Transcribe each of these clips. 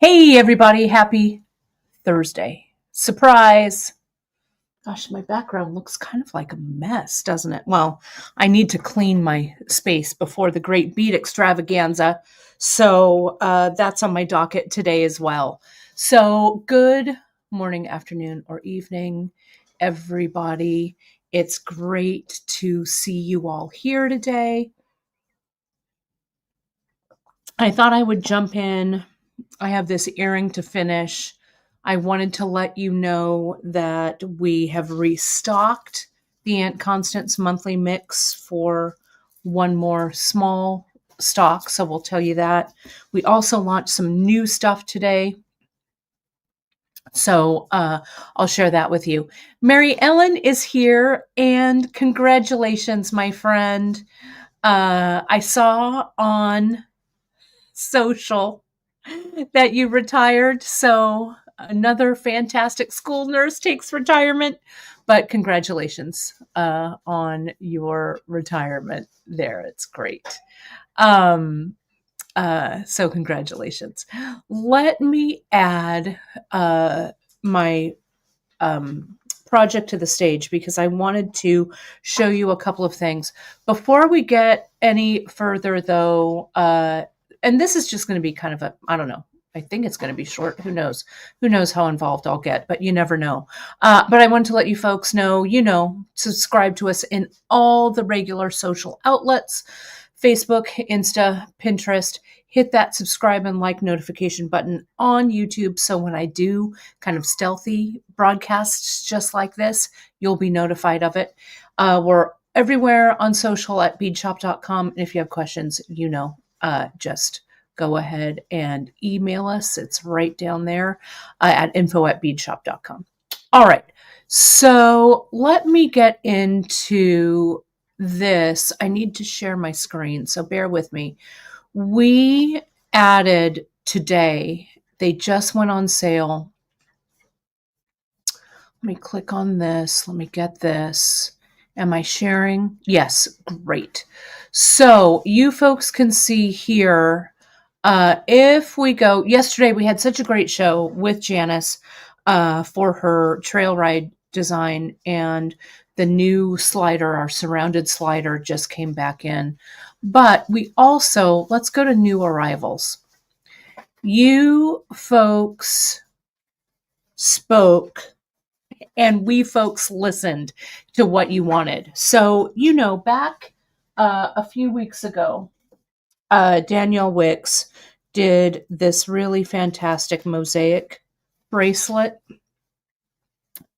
Hey, everybody. Happy Thursday. Surprise. Gosh, my background looks kind of like a mess, doesn't it? Well, I need to clean my space before the great bead extravaganza. So that's on my docket today as well. So good morning, afternoon, or evening, everybody. It's great to see you all here today. I thought I would jump in. I have this earring to finish. I wanted to let you know that we have restocked the Aunt Constance monthly mix for one more small stock, so we'll tell you that. We also launched some new stuff today, so I'll share that with you. Mary Ellen is here, and congratulations, my friend. I saw on social that you retired. So another fantastic school nurse takes retirement, but congratulations on your retirement there. It's great. So congratulations. Let me add my project to the stage because I wanted to show you a couple of things. Before we get any further though, and this is just going to be kind of a, I don't know, I think it's going to be short. Who knows? Who knows how involved I'll get, but you never know. But I want to let you folks know, subscribe to us in all the regular social outlets, Facebook, Insta, Pinterest. Hit that subscribe and like notification button on YouTube. So when I do kind of stealthy broadcasts just like this, you'll be notified of it. We're everywhere on social at beadshop.com. And if you have questions, just go ahead and email us. It's right down there at info@beadshop.com. All right. So let me get into this. I need to share my screen, so bear with me. We added today, they just went on sale. Let me click on this. Let me get this. Am I sharing? Yes, great. So you folks can see here, if we go, yesterday we had such a great show with Janice for her trail ride design, and the new slider, our surrounded slider, just came back in. But we also, let's go to new arrivals. You folks spoke and we folks listened to what you wanted. So, back a few weeks ago, Danielle Wicks did this really fantastic mosaic bracelet,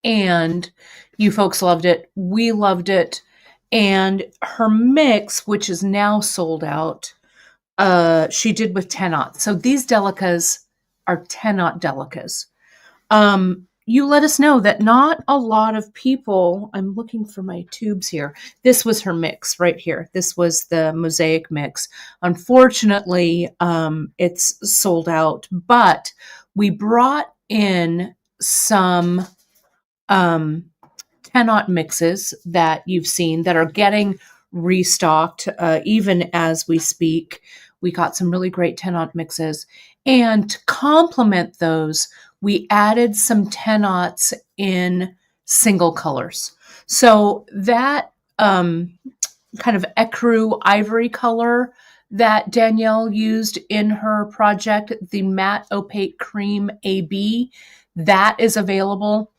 and you folks loved it. We loved it. And her mix, which is now sold out, she did with 10-aught. So these delicas are 10-aught delicas. You let us know that not a lot of people, I'm looking for my tubes here. This was her mix right here. This was the mosaic mix. Unfortunately, it's sold out, but we brought in some 10-aught mixes that you've seen that are getting restocked even as we speak. We got some really great 10-aught mixes. And to complement those, we added some 10-aughts in single colors. So that kind of ecru ivory color that Danielle used in her project, the matte opaque cream AB, that is available,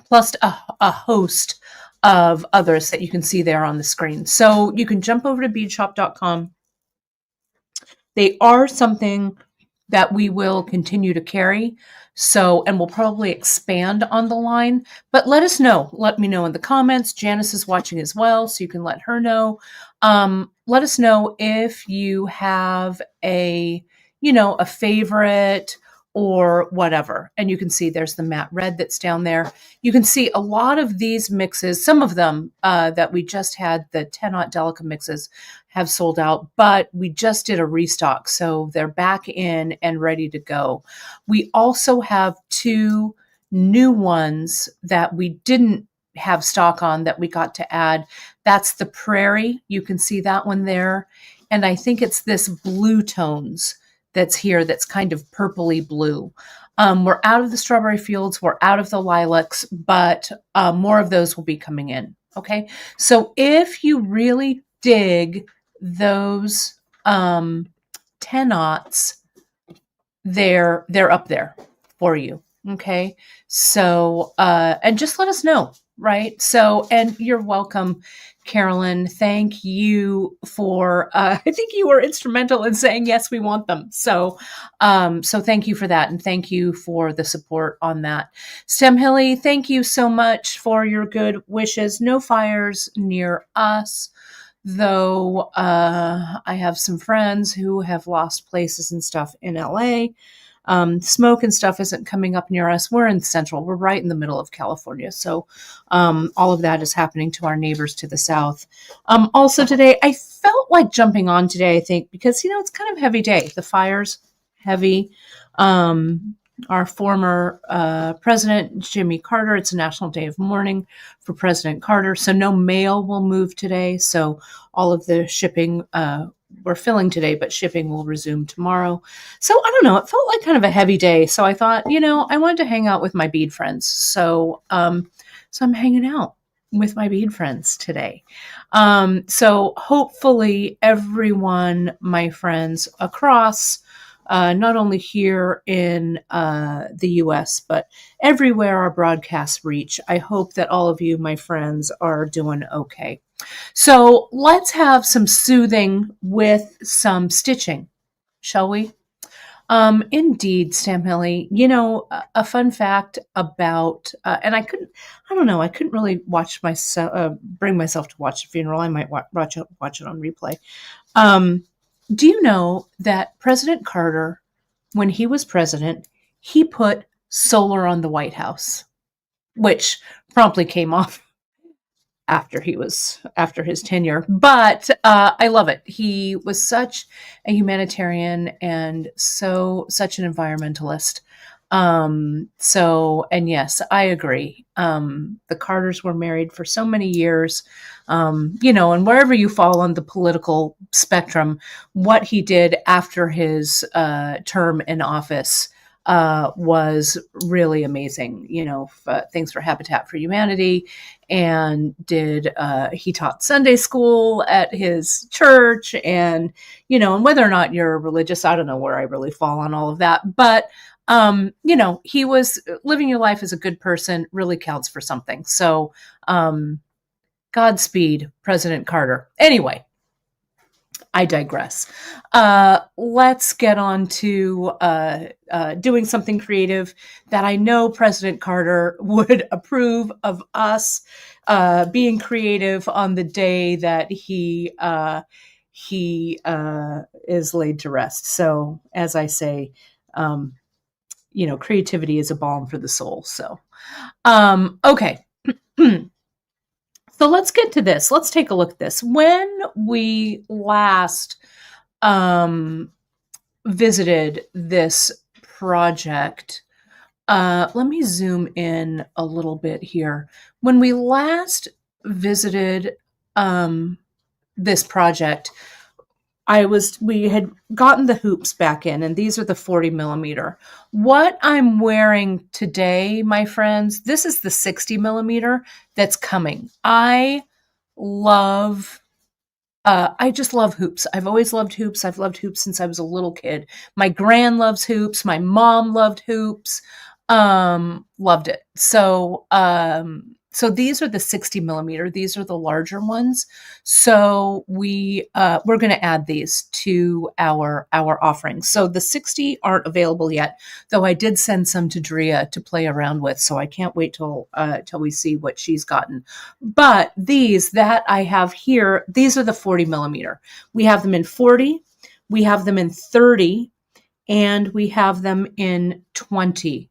plus a host of others that you can see there on the screen. So you can jump over to beadshop.com. They are something that we will continue to carry. So, and we'll probably expand on the line, but let us know. Let me know in the comments. Janice is watching as well, so you can let her know. Let us know if you have a favorite or whatever. And you can see there's the matte red that's down there. You can see a lot of these mixes, some of them that we just had, the 10-aught Delica mixes, have sold out, but we just did a restock. So they're back in and ready to go. We also have two new ones that we didn't have stock on that we got to add. That's the Prairie. You can see that one there. And I think it's this Blue Tones that's here that's kind of purpley blue. We're out of the strawberry fields, we're out of the lilacs, but more of those will be coming in. Okay. So if you really dig those 10 aughts, they're up there for you. Okay. So and just let us know, right? So, and you're welcome, Carolyn. Thank you for I think you were instrumental in saying yes, we want them. So so thank you for that, and thank you for the support on that. Stem Hilly, thank you so much for your good wishes. No fires near us, though I have some friends who have lost places and stuff in LA. Smoke and stuff isn't coming up near us. We're in central. We're right in the middle of California. So all of that is happening to our neighbors to the south. Also today, I felt like jumping on today, I think, because, you know, it's kind of a heavy day. The fire's heavy. Our former president, Jimmy Carter, it's a national day of mourning for President Carter. So no mail will move today. So all of the shipping, we're filling today, but shipping will resume tomorrow. So I don't know. It felt like kind of a heavy day. So I thought, you know, I wanted to hang out with my bead friends. So, so I'm hanging out with my bead friends today. So hopefully everyone, my friends across, not only here in the US, but everywhere our broadcasts reach. I hope that all of you, my friends, are doing okay. So let's have some soothing with some stitching, shall we? Indeed, Stam Hilly. You know, a fun fact about, and I couldn't really watch myself, bring myself to watch the funeral. I might watch it on replay. Do you know that President Carter, when he was president, he put solar on the White House, which promptly came off after his tenure. But I love it. He was such a humanitarian and such an environmentalist. And yes, I agree. The Carters were married for so many years, you know, and wherever you fall on the political spectrum, what he did after his term in office was really amazing. You know, things for Habitat for Humanity, and he taught Sunday school at his church, and, you know, and whether or not you're religious, I don't know where I really fall on all of that, but you know, he was living your life as a good person really counts for something. So, Godspeed, President Carter. Anyway, I digress. Let's get on to doing something creative that I know President Carter would approve of us being creative on the day that he is laid to rest. So, as I say, you know, creativity is a balm for the soul. So, okay. So let's get to this. Let's take a look at this. When we last visited this project, let me zoom in a little bit here. When we last visited this project, we had gotten the hoops back in, and these are the 40 millimeter. What I'm wearing today, my friends, this is the 60 millimeter that's coming. I just love hoops. I've always loved hoops. I've loved hoops since I was a little kid. My gran loves hoops. My mom loved hoops. Loved it. So these are the 60 millimeter. These are the larger ones. So we're going to add these to our offerings. So the 60 aren't available yet, though I did send some to Drea to play around with. So I can't wait till we see what she's gotten. But these that I have here, these are the 40 millimeter. We have them in 40, we have them in 30, and we have them in 20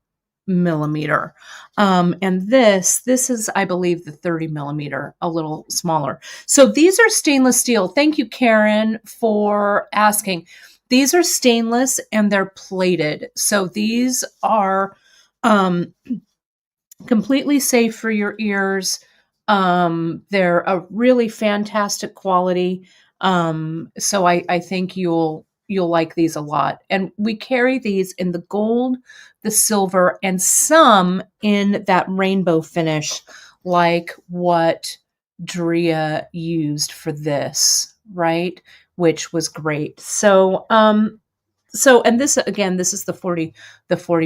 millimeter. And this is, I believe, the 30 millimeter, a little smaller. So these are stainless steel. Thank you, Karen, for asking. These are stainless and they're plated. So these are completely safe for your ears. They're a really fantastic quality. So I think you'll you'll like these a lot. And we carry these in the gold, the silver, and some in that rainbow finish, like what Drea used for this, right? Which was great. So, and this, again, this is the 40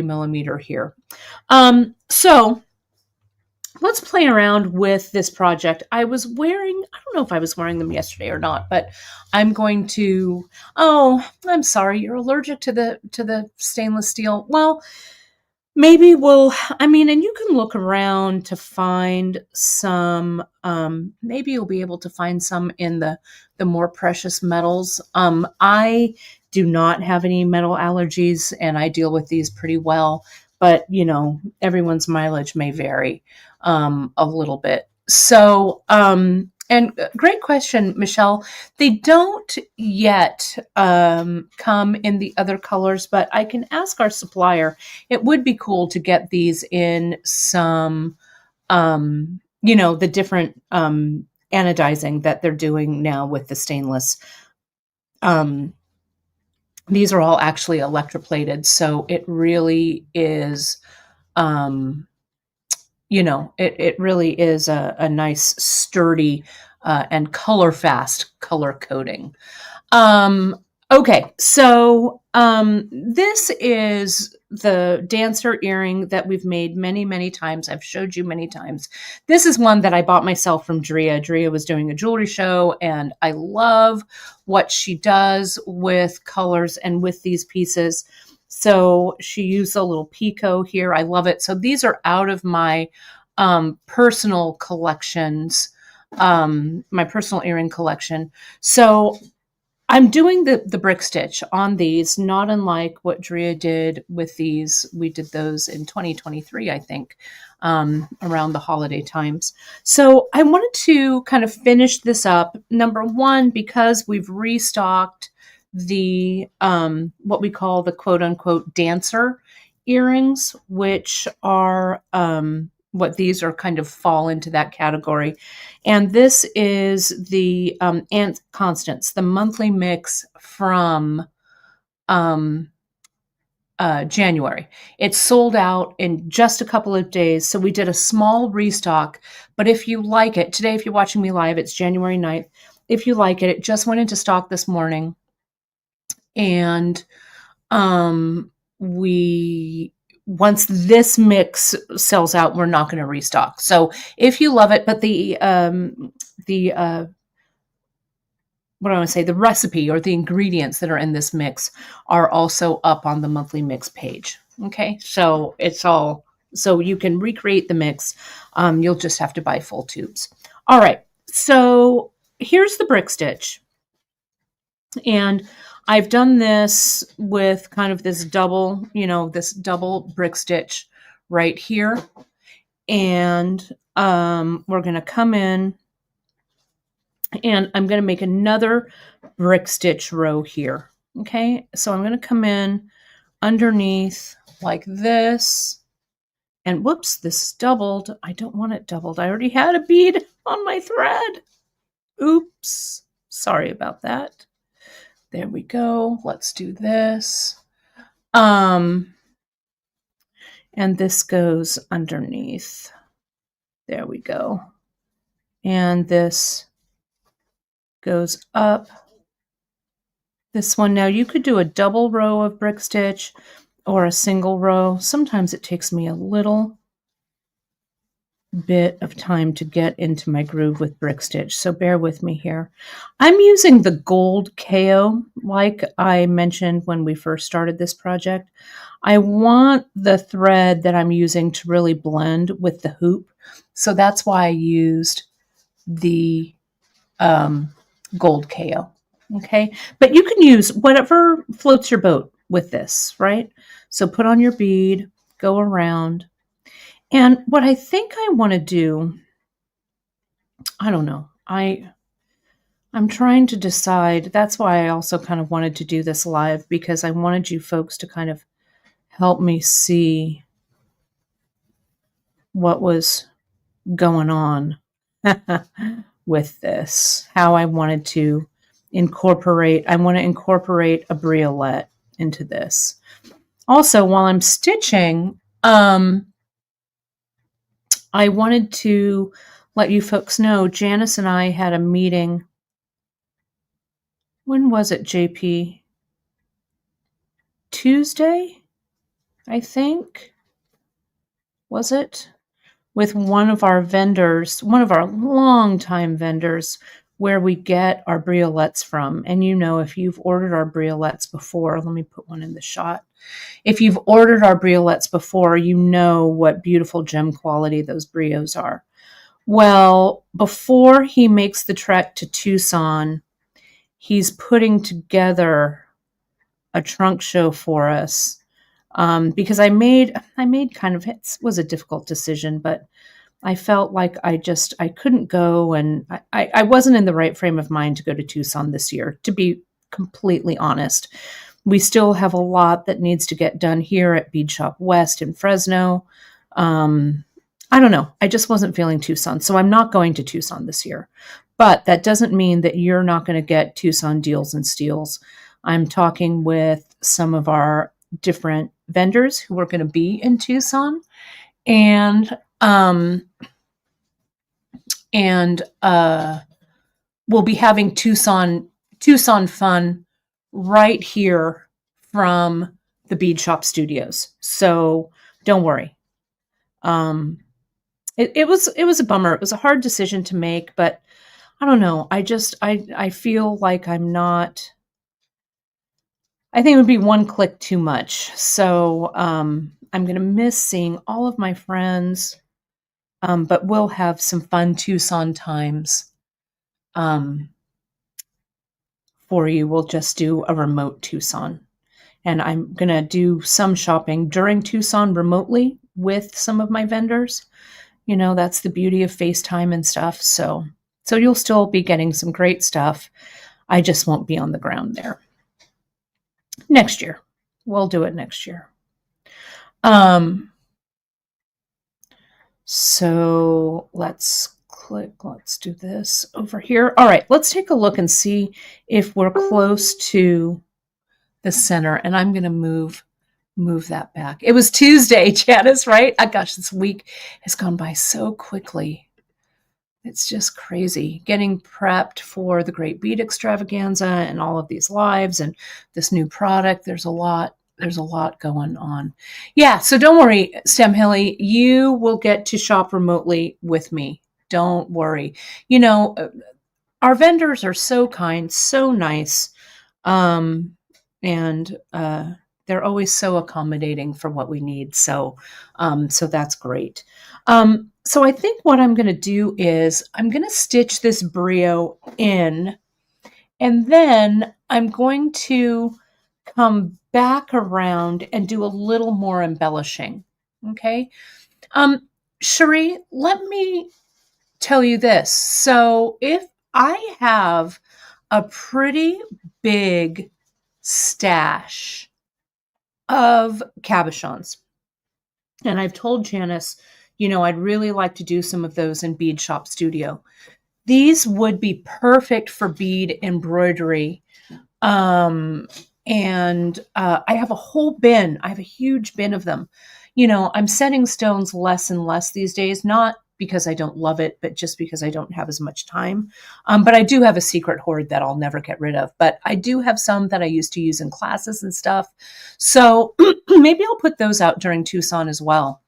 millimeter here. So let's play around with this project. I don't know if I was wearing them yesterday or not, but I'm going to, oh, I'm sorry, you're allergic to the stainless steel. Well, maybe and you can look around to find some, maybe you'll be able to find some in the more precious metals. I do not have any metal allergies and I deal with these pretty well, but everyone's mileage may vary, a little bit. So, and great question, Michelle. They don't yet come in the other colors, but I can ask our supplier. It would be cool to get these in some, the different anodizing that they're doing now with the stainless. These are all actually electroplated, so it really is, it really is a nice, sturdy, and color fast color coding. Okay, so this is the dancer earring that we've made many, many times. I've showed you many times. This is one that I bought myself from Drea. Drea was doing a jewelry show, and I love what she does with colors and with these pieces. So she used a little Picot here. I love it. So these are out of my personal collections, my personal earring collection. So I'm doing the brick stitch on these, not unlike what Drea did with these. We did those in 2023, I think, around the holiday times. So I wanted to kind of finish this up. Number one, because we've restocked the what we call the quote unquote dancer earrings, which are what these are, kind of fall into that category. And this is the Aunt Constance, the monthly mix from January. It's sold out in just a couple of days. So we did a small restock. But if you like it, today, if you're watching me live, it's January 9th. If you like it, it just went into stock this morning. And once this mix sells out, we're not going to restock. So if you love it, but the what do I want to say, the recipe or the ingredients that are in this mix are also up on the monthly mix page. Okay, so it's all, so you can recreate the mix. You'll just have to buy full tubes. All right, so here's the brick stitch. And I've done this with kind of this double, this double brick stitch right here. And we're going to come in and I'm going to make another brick stitch row here. Okay, so I'm going to come in underneath like this. And whoops, this is doubled. I don't want it doubled. I already had a bead on my thread. Oops, sorry about that. There we go. Let's do this. And this goes underneath. There we go. And this goes up. This one, now you could do a double row of brick stitch or a single row. Sometimes it takes me a little bit of time to get into my groove with brick stitch, so bear with me here. I'm using the gold KO, like I mentioned when we first started this project. I want the thread that I'm using to really blend with the hoop, so that's why I used the gold KO. Okay, but you can use whatever floats your boat with this, right? So put on your bead, go around. And what I think I want to do, I don't know. I'm trying to decide. That's why I also kind of wanted to do this live, because I wanted you folks to kind of help me see what was going on with this, how I wanted to I want to incorporate a briolette into this. Also, while I'm stitching, I wanted to let you folks know, Janice and I had a meeting. When was it, JP? Tuesday, I think? Was it? With one of our vendors, one of our longtime vendors, where we get our briolettes from. And you know, if you've ordered our briolettes before, let me put one in the shot. If you've ordered our briolettes before, you know what beautiful gem quality those brios are. Well, before he makes the trek to Tucson, he's putting together a trunk show for us. Because I made kind of, it was a difficult decision, but I felt like I couldn't go, and I wasn't in the right frame of mind to go to Tucson this year, to be completely honest. We still have a lot that needs to get done here at Bead Shop West in Fresno. I don't know. I just wasn't feeling Tucson, so I'm not going to Tucson this year. But that doesn't mean that you're not going to get Tucson deals and steals. I'm talking with some of our different vendors who are going to be in Tucson, and we'll be having Tucson fun right here from the Bead Shop Studios. So don't worry. It was a bummer. It was a hard decision to make, but I don't know. I feel like I'm not. I think it would be one click too much. So I'm going to miss seeing all of my friends, but we'll have some fun Tucson times for you. We'll just do a remote Tucson. And I'm going to do some shopping during Tucson remotely with some of my vendors. You know, that's the beauty of FaceTime and stuff. So you'll still be getting some great stuff. I just won't be on the ground there. Next year. We'll do it next year. So let's do this over here. All right, let's take a look and see if we're close to the center. And I'm going to move that back. It was Tuesday, Janice, right? Oh, gosh, this week has gone by so quickly. It's just crazy. Getting prepped for the Great Bead Extravaganza and all of these lives and this new product. There's a lot going on. Yeah, so don't worry, Stem Hilly. You will get to shop remotely with me. Don't worry. You know, our vendors are so kind, so nice, and they're always so accommodating for what we need. So that's great. So I think what I'm going to do is I'm going to stitch this brio in, and then I'm going to come back around and do a little more embellishing. Okay. Cherie, let me tell you this. So if I have a pretty big stash of cabochons, and I've told Janice, you know, I'd really like to do some of those in Bead Shop Studio. These would be perfect for bead embroidery. And I have a whole bin. I have a huge bin of them. You know, I'm setting stones less and less these days, not because I don't love it, but just because I don't have as much time. But I do have a secret hoard that I'll never get rid of. But I do have some that I used to use in classes and stuff. So maybe I'll put those out during Tucson as well.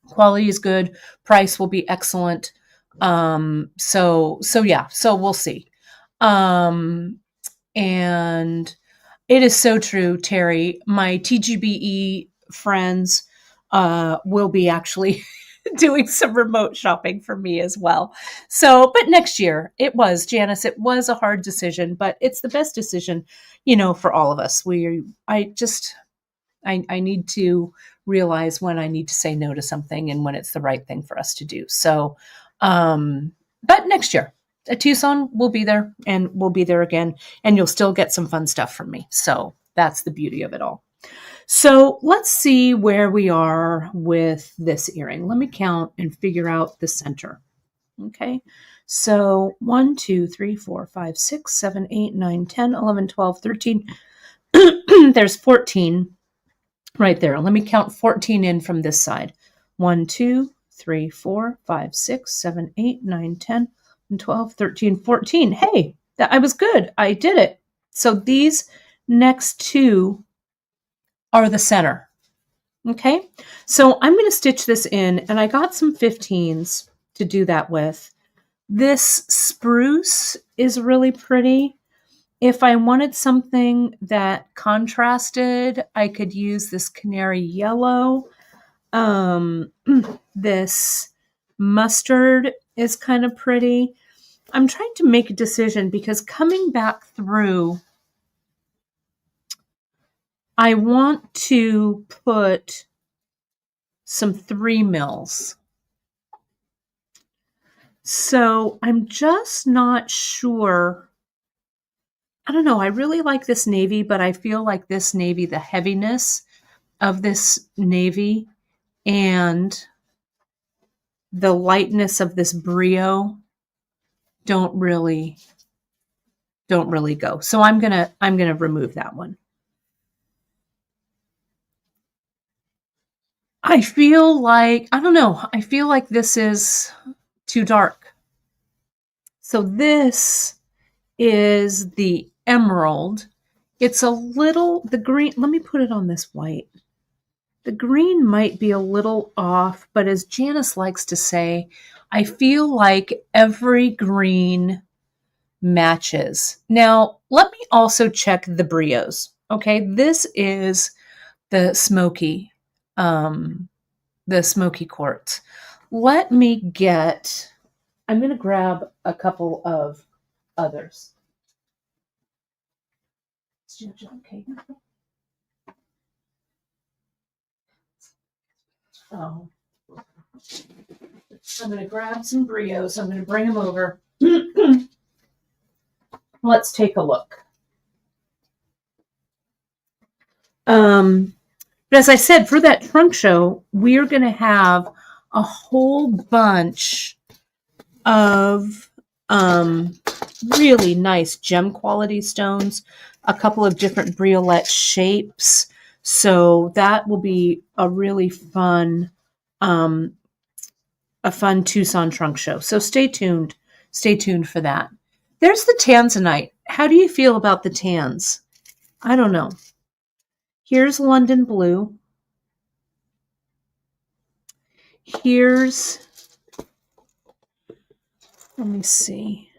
Quality is good. Price will be excellent. So we'll see. And it is so true, Terry. My TGBE friends will be actually doing some remote shopping for me as well. So, but next year, Janice, it was a hard decision, but it's the best decision, you know, for all of us. I need to realize when I need to say no to something and when it's the right thing for us to do. So, but next year at Tucson, we'll be there, and we'll be there again, and you'll still get some fun stuff from me. So that's the beauty of it all. So let's see where we are with this earring. Let me count and figure out the center. Okay. So 1, 2, 3, 4, 5, 6, 7, 8, 9, 10, 11, 12, 13. There's 14 right there. Let me count 14 in from this side. 1, 2, 3, 4, 5, 6, 7, 8, 9, 10, 12, 13, 14. Hey, I was good. I did it. So these next two are the center. Okay, so I'm going to stitch this in, and I got some 15s to do that with. This spruce is really pretty. If I wanted something that contrasted, I could use this canary yellow. This mustard is kind of pretty. I'm trying to make a decision because coming back through, I want to put some 3 mils. So I'm just not sure. I don't know. I really like this navy, but I feel like this navy, the heaviness of this navy and the lightness of this brio don't really go. So I'm gonna remove that one. I feel like, I don't know, I feel like this is too dark. So this is the emerald. It's a little, the green, let me put it on this white. The green might be a little off, but as Janice likes to say, I feel like every green matches. Now, let me also check the brios. Okay, this is the smoky quartz. Let me get, I'm going to grab a couple of others. Okay. Oh. I'm going to grab some brios. I'm going to bring them over. Let's take a look. But as I said, for that trunk show, we're going to have a whole bunch of really nice gem quality stones, a couple of different briolette shapes. So that will be a really fun, Tucson trunk show. So stay tuned. Stay tuned for that. There's the tanzanite. How do you feel about the tans? I don't know. Here's London blue. Here's, let me see.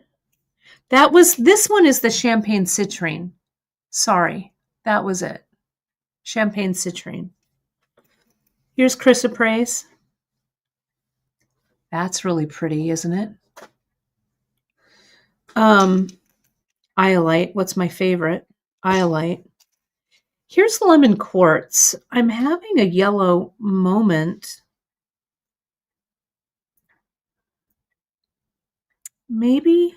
This one is the champagne citrine. Sorry, that was it. Champagne citrine. Here's chrysoprase. That's really pretty, isn't it? Iolite. What's my favorite? Iolite. Here's lemon quartz. I'm having a yellow moment. Maybe,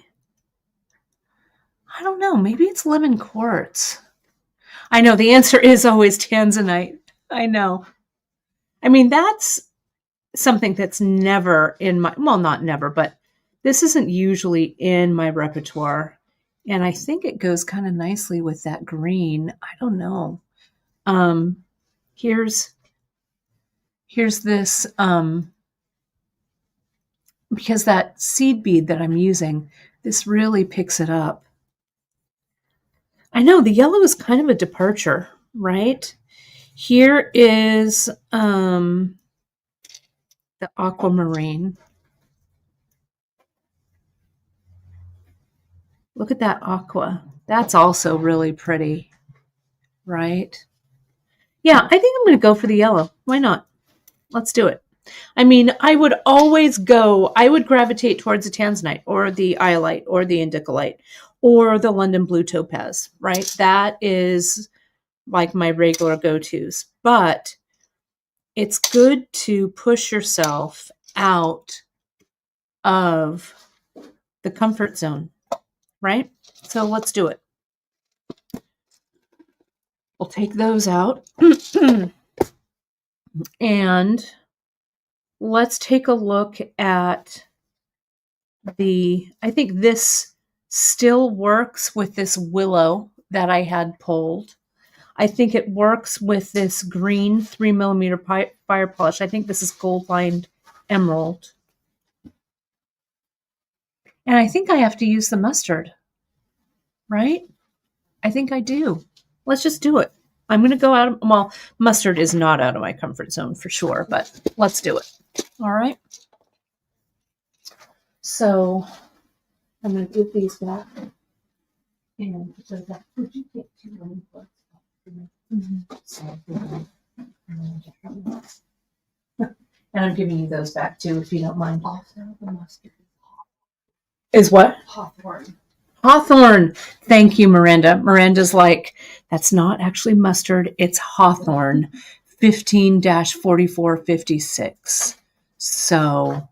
I don't know. Maybe it's lemon quartz. I know the answer is always tanzanite. I know. I mean, that's something that's never in my, well, not never, but this isn't usually in my repertoire. And I think it goes kind of nicely with that green. I don't know. Here's this, because that seed bead that I'm using, this really picks it up. I know the yellow is kind of a departure, right? Here is the aquamarine. Look at that aqua. That's also really pretty, right? Yeah, I think I'm going to go for the yellow. Why not? Let's do it. I mean, I would gravitate towards the tanzanite or the iolite or the indicolite or the London blue topaz, right? That is like my regular go-tos. But it's good to push yourself out of the comfort zone, right? So let's do it. We'll take those out. And let's take a look at I think this still works with this willow that I had pulled. I think it works with this green 3mm fire polish. I think this is gold lined emerald. And I think I have to use the mustard, right? I think I do. Let's just do it. I'm going to go out. Well, mustard is not out of my comfort zone for sure, but let's do it. All right. So I'm going to give these back. And put those back. Would you get 2 lemon buds? And I'm giving you those back too, if you don't mind. Also, the mustard is what? Hawthorn. Hawthorn. Thank you, Miranda. Miranda's like, that's not actually mustard. It's Hawthorn 15-4456. So,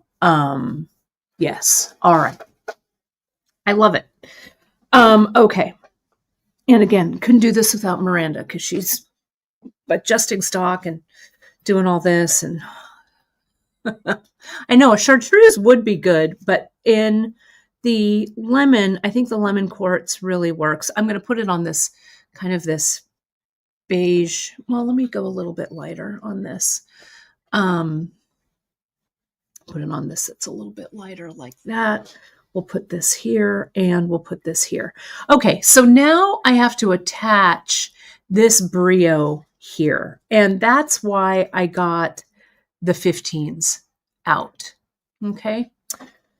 yes. All right. I love it. Okay. And again, couldn't do this without Miranda because she's adjusting stock and doing all this. And I know a chartreuse would be good, but in the lemon, I think the lemon quartz really works. I'm going to put it on this kind of this beige. Well, let me go a little bit lighter on this. Put it on this that's a little bit lighter like that. We'll put this here and we'll put this here. Okay, so now I have to attach this Brio here. And that's why I got the 15s out. Okay,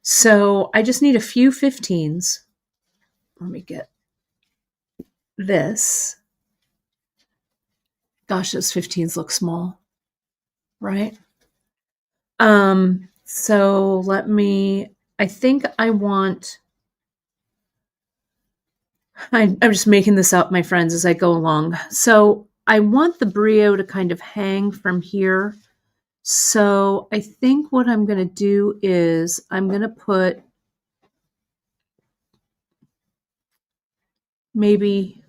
so I just need a few 15s. Let me get this. Gosh, those 15s look small, right? So let me, I think I want, I'm just making this up, my friends, as I go along. So I want the Brio to kind of hang from here. So I think what I'm going to do is I'm going to put maybe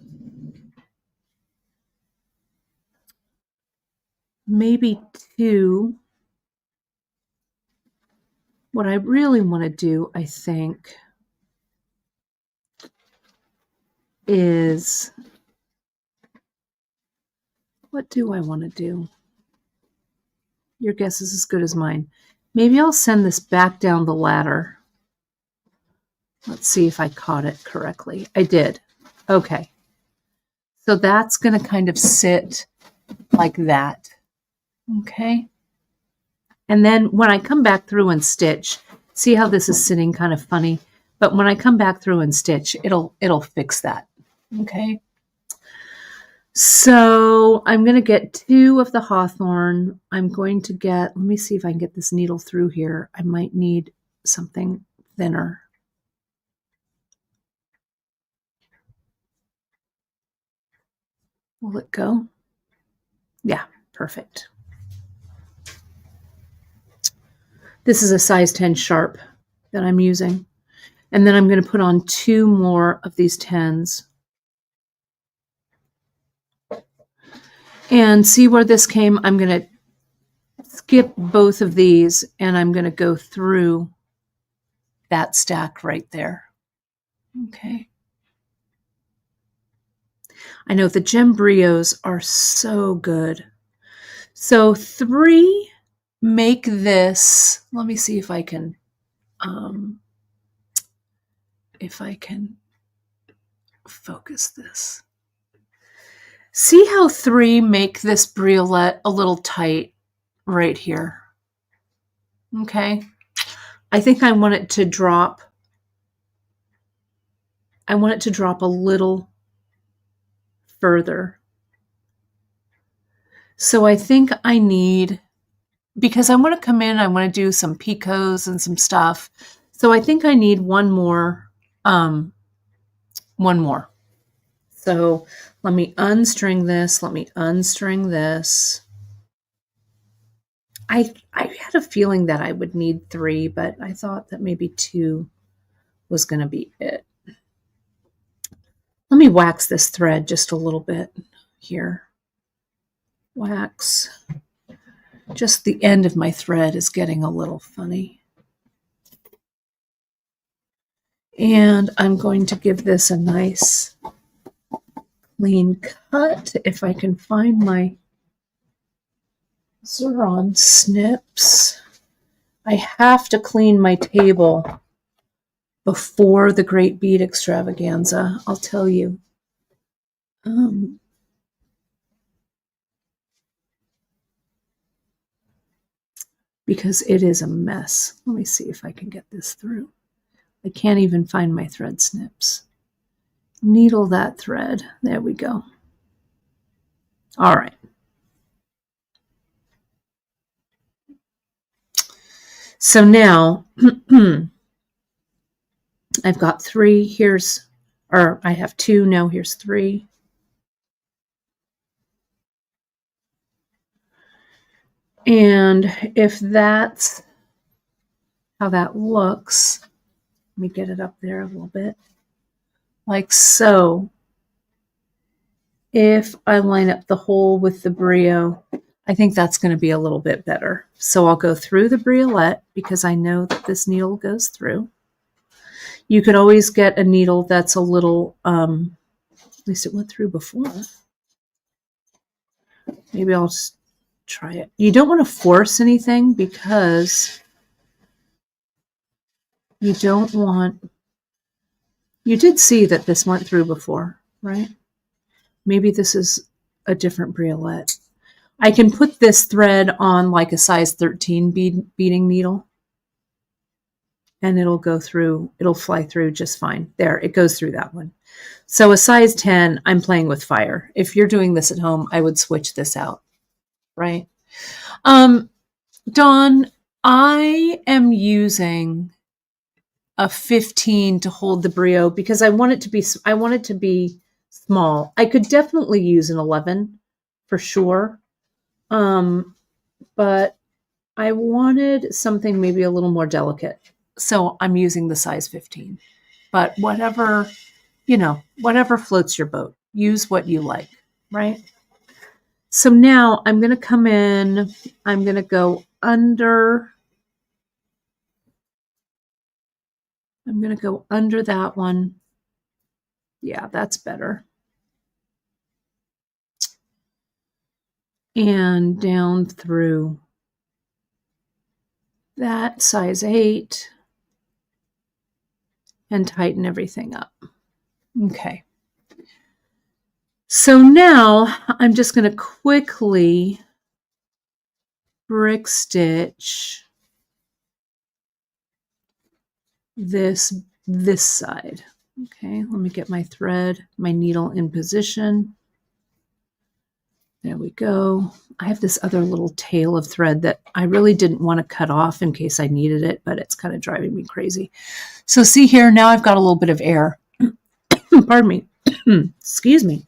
2. What I really want to do, I think, is, what do I want to do? Your guess is as good as mine. Maybe I'll send this back down the ladder. Let's see if I caught it correctly. I did. Okay. So that's going to kind of sit like that. Okay. And then when I come back through and stitch, see how this is sitting kind of funny? But when I come back through and stitch, it'll fix that. Okay. So I'm going to get 2 of the Hawthorn. I'm going to get, let me see if I can get this needle through here. I might need something thinner. Will it go? Yeah, perfect. This is a size 10 sharp that I'm using. And then I'm going to put on 2 more of these 10s. And see where this came? I'm going to skip both of these and I'm going to go through that stack right there. Okay. I know the gem brios are so good. So 3 make this, let me see if I can focus this. See how 3 make this briolette a little tight right here. Okay. I think I want it to drop. I want it to drop a little further. So I think I need, because I want to come in, I want to do some picots and some stuff. So I think I need one more. So let me unstring this. Let me unstring this. I had a feeling that I would need 3, but I thought that maybe 2 was going to be it. Let me wax this thread just a little bit here. Wax. Just the end of my thread is getting a little funny. And I'm going to give this a nice clean cut. If I can find my Xeron snips. I have to clean my table before the Great Bead Extravaganza, I'll tell you. Because it is a mess. Let me see if I can get this through. I can't even find my thread snips. Needle that thread. There we go. All right. So now I've got 3. I have 2. Now here's 3. And if that's how that looks, let me get it up there a little bit. Like so. If I line up the hole with the Brio, I think that's going to be a little bit better. So I'll go through the Briolette because I know that this needle goes through. You could always get a needle that's a little, at least it went through before. Maybe I'll just try it. You don't want to force anything because you don't want, you did see that this went through before, right? Maybe this is a different Briolette. I can put this thread on like a size 13 beading needle and it'll go through, it'll fly through just fine. There, it goes through that one. So a size 10, I'm playing with fire. If you're doing this at home, I would switch this out, right? Dawn, I am using a 15 to hold the Brio because I want it to be small. I could definitely use an 11 for sure. But I wanted something maybe a little more delicate. So I'm using the size 15. But whatever, whatever floats your boat. Use what you like, right? So now I'm going to come in. I'm going to go under. I'm going to go under that one. Yeah, that's better. And down through that size 8 and tighten everything up. Okay. So now I'm just going to quickly brick stitch this side. Okay, let me get my thread, my needle in position. There we go. I have this other little tail of thread that I really didn't want to cut off in case I needed it, but it's kind of driving me crazy. So see here, now I've got a little bit of air, pardon me, excuse me,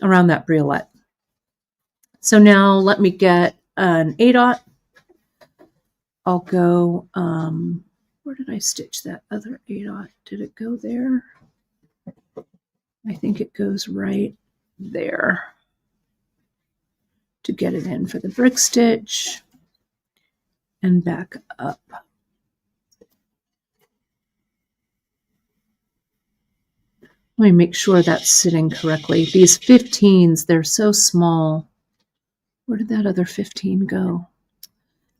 around that Briolette. So now let me get an 8/0. I'll go, where did I stitch that other 8/0? Did it go there? I think it goes right there to get it in for the brick stitch and back up. Let me make sure that's sitting correctly. These 15s, they're so small. Where did that other 15 go?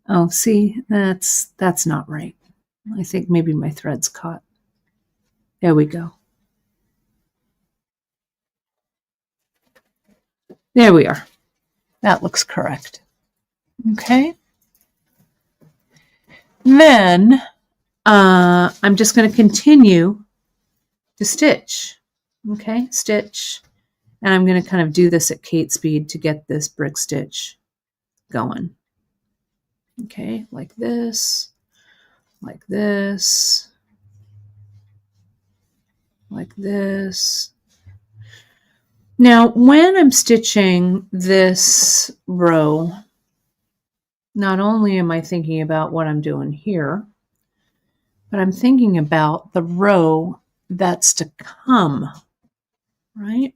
Oh, see, that's not right. I think maybe my thread's caught. There we go. There we are. That looks correct. Okay. Then I'm just going to continue to stitch. Okay, stitch. And I'm going to kind of do this at Kate speed to get this brick stitch going. Okay, like this, like this, like this. Now, when I'm stitching this row, not only am I thinking about what I'm doing here, but I'm thinking about the row that's to come, right?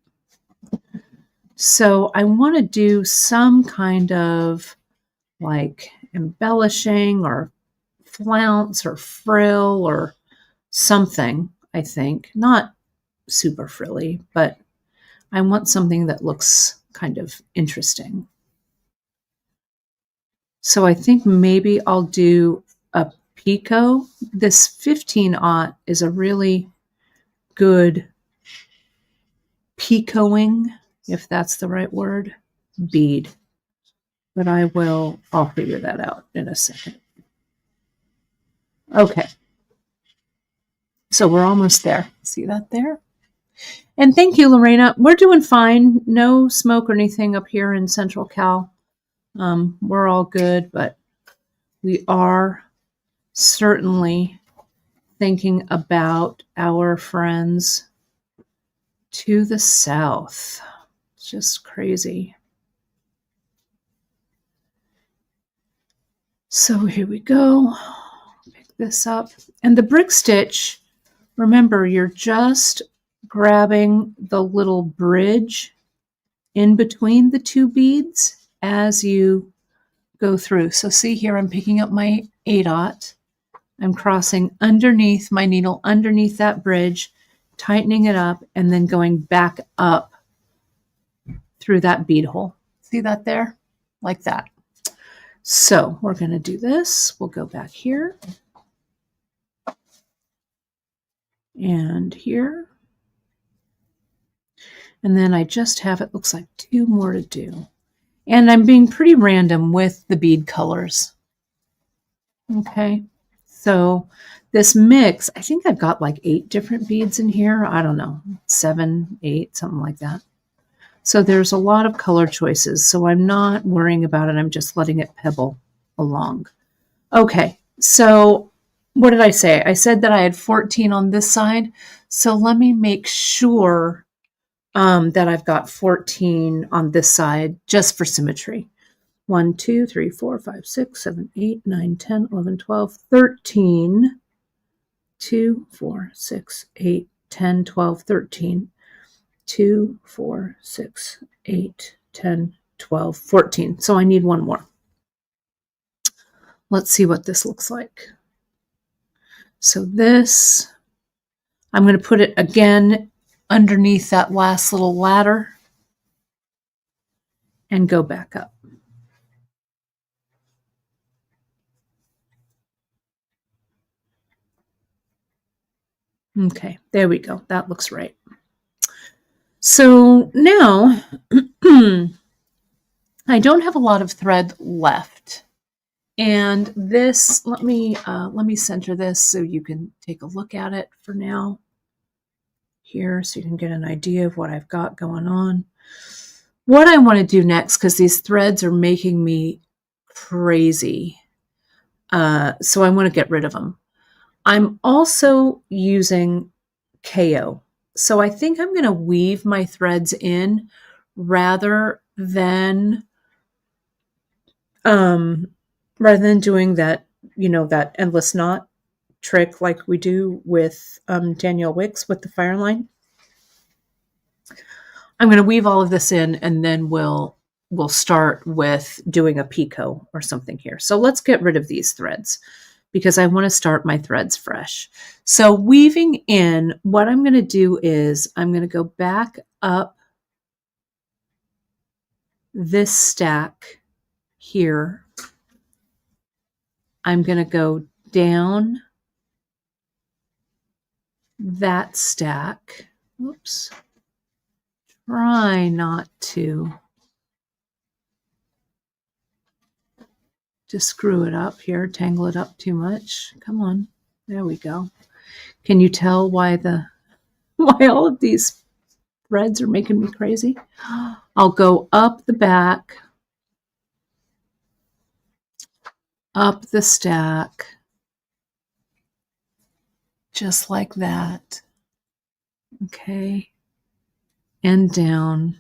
So I want to do some kind of like embellishing or flounce or frill or something I think. Not super frilly, but I want something that looks kind of interesting. So I think maybe I'll do a Picot. This 15-aught is a really good picoing, if that's the right word, bead. But I'll figure that out in a second. Okay. So we're almost there. See that there? And thank you, Lorena. We're doing fine. No smoke or anything up here in Central Cal. We're all good, but we are certainly thinking about our friends to the south. It's just crazy. So here we go. Pick this up. And the brick stitch, remember, you're just grabbing the little bridge in between the two beads as you go through. So see here, I'm picking up my 8-aught. I'm crossing underneath my needle, underneath that bridge, tightening it up, and then going back up through that bead hole. See that there? Like that. So we're going to do this. We'll go back here and here. And then I just have, it looks like 2 more to do. And I'm being pretty random with the bead colors. Okay. So this mix, I think I've got like 8 different beads in here. I don't know, 7, 8, something like that. So there's a lot of color choices. So I'm not worrying about it. I'm just letting it pebble along. Okay. So what did I say? I said that I had 14 on this side. So let me make sure that I've got 14 on this side just for symmetry. 1, 2, 3, 4, 5, 6, 7, 8, 9, 10, 11, 12, 13, 2, 4, 6, 8, 10, 12, 13, 2, 4, 6, 8, 10, 12, 14. So I need 1 more. Let's see what this looks like. So this, I'm going to put it again underneath that last little ladder and go back up. Okay, there we go. That looks right. So now I don't have a lot of thread left. And this, let me center this so you can take a look at it for now here so you can get an idea of what I've got going on. What I want to do next, because these threads are making me crazy, so I want to get rid of them. I'm also using KO. So I think I'm going to weave my threads in rather than doing that, that endless knot trick like we do with Danielle Wicks with the fire line. I'm going to weave all of this in, and then we'll start with doing a Picot or something here. So let's get rid of these threads because I want to start my threads fresh. So weaving in, what I'm going to do is I'm going to go back up this stack here. I'm going to go down that stack. Oops. Try not to screw it up here, tangle it up too much. Come on. There we go. Can you tell why all of these threads are making me crazy? I'll go up the back, up the stack, just like that. Okay. And down.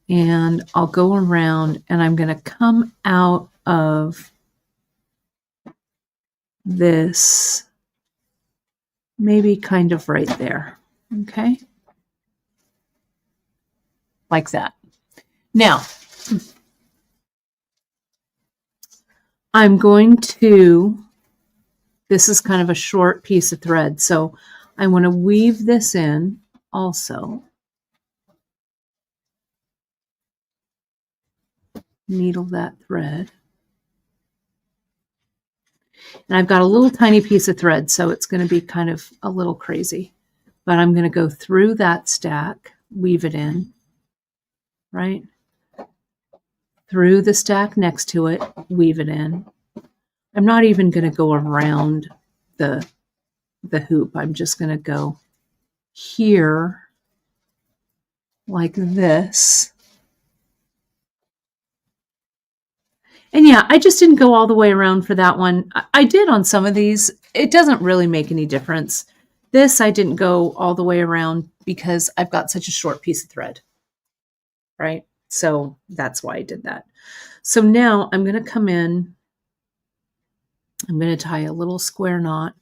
And I'll go around and I'm going to come out of this maybe kind of right there. Okay. Like that. Now, I'm going to this is kind of a short piece of thread. So I want to weave this in also. Needle that thread. And I've got a little tiny piece of thread, so it's going to be kind of a little crazy. But I'm going to go through that stack, weave it in, right? Through the stack next to it, weave it in. I'm not even going to go around the hoop. I'm just going to go here like this. And yeah, I just didn't go all the way around for that one. I did on some of these. It doesn't really make any difference. This I didn't go all the way around because I've got such a short piece of thread, right? So that's why I did that. So now I'm going to come in. I'm going to tie a little square knot.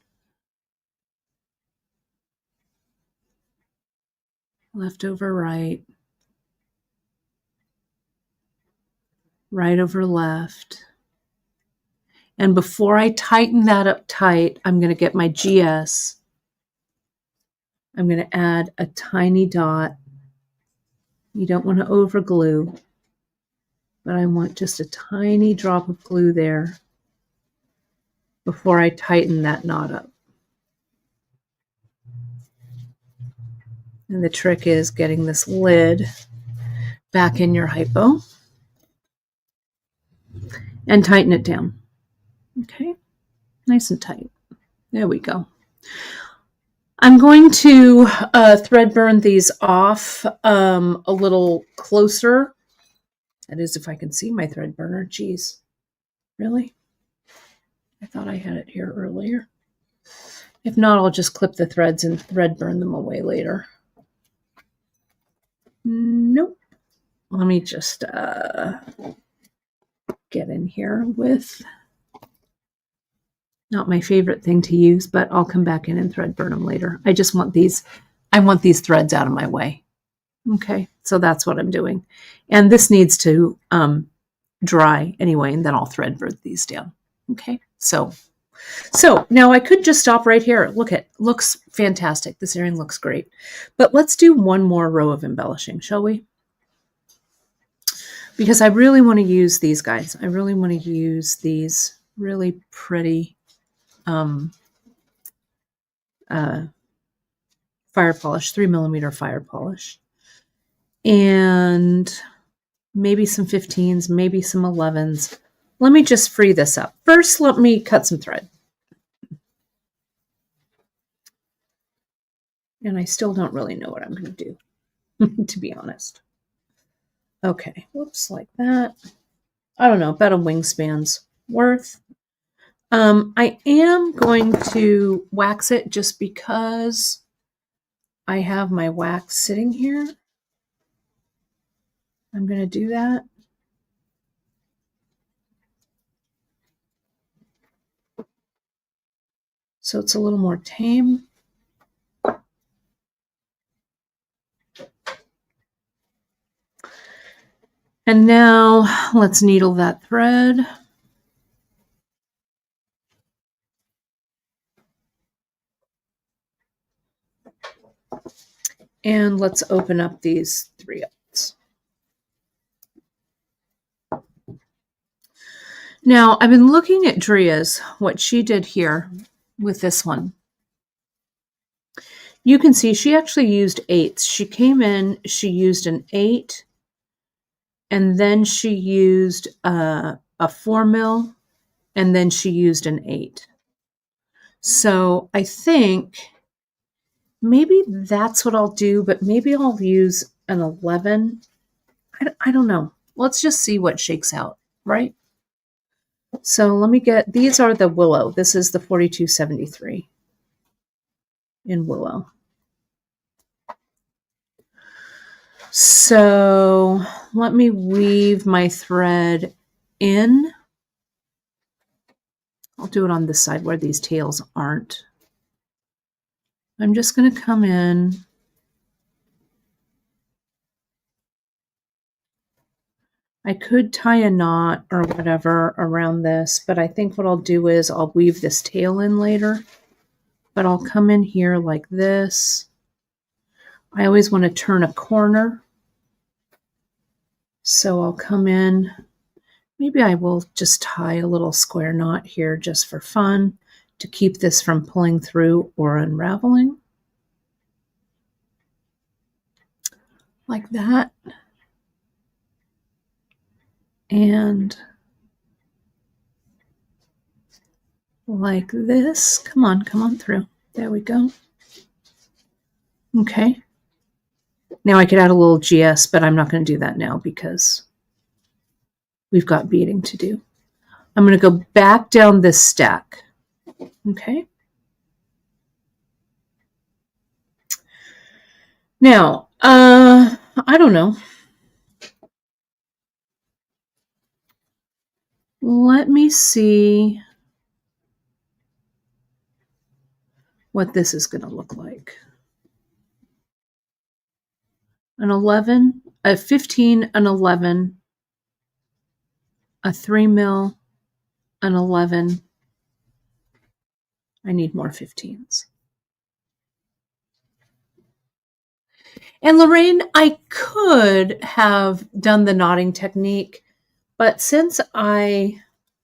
Left over right. Right over left. And before I tighten that up tight, I'm going to get my GS. I'm going to add a tiny dot. You don't want to over glue, but I want just a tiny drop of glue there before I tighten that knot up. And the trick is getting this lid back in your hypo and tighten it down. Okay, nice and tight. There we go. I'm going to thread burn these off a little closer. That is, if I can see my thread burner. Geez, really? I thought I had it here earlier. If not, I'll just clip the threads and thread burn them away later. Nope. Let me just get in here with, not my favorite thing to use, but I'll come back in and thread burn them later. I just want these, I want these threads out of my way. Okay, so that's what I'm doing. And this needs to dry anyway, and then I'll thread burn these down. Okay, so now I could just stop right here. Look, it looks fantastic. This earring looks great. But let's do one more row of embellishing, shall we? Because I really want to use these guys. I really want to use these really pretty fire polish, 3mm fire polish. And maybe some 15s, maybe some 11s. Let me just free this up. First, let me cut some thread. And I still don't really know what I'm going to do, to be honest. Okay, whoops, like that. I don't know, about a wingspan's worth. I am going to wax it just because I have my wax sitting here. I'm going to do that. So it's a little more tame. And now let's needle that thread. And let's open up these 3/8. Now, I've been looking at Dria's, what she did here with this one. You can see she actually used 8s. She came in, she used an 8, and then she used a 4mm, and then she used an 8. So I think maybe that's what I'll do, but maybe I'll use an 11. I don't know. Let's just see what shakes out, right? So let me get, these are the Willow. This is the 4273 in Willow. So let me weave my thread in. I'll do it on this side where these tails aren't. I'm just going to come in. I could tie a knot or whatever around this, but I think what I'll do is I'll weave this tail in later. But I'll come in here like this. I always want to turn a corner. So I'll come in. Maybe I will just tie a little square knot here just for fun to keep this from pulling through or unraveling. Like that. And like this. Come on through. There we go. Okay. Now I could add a little GS, but I'm not going to do that now because we've got beading to do. I'm going to go back down this stack. Okay. Now, I don't know. Let me see what this is going to look like. An 11, a 15, an 11, a 3 mil, an 11. I need more 15s. And Lorraine, I could have done the knotting technique, but since I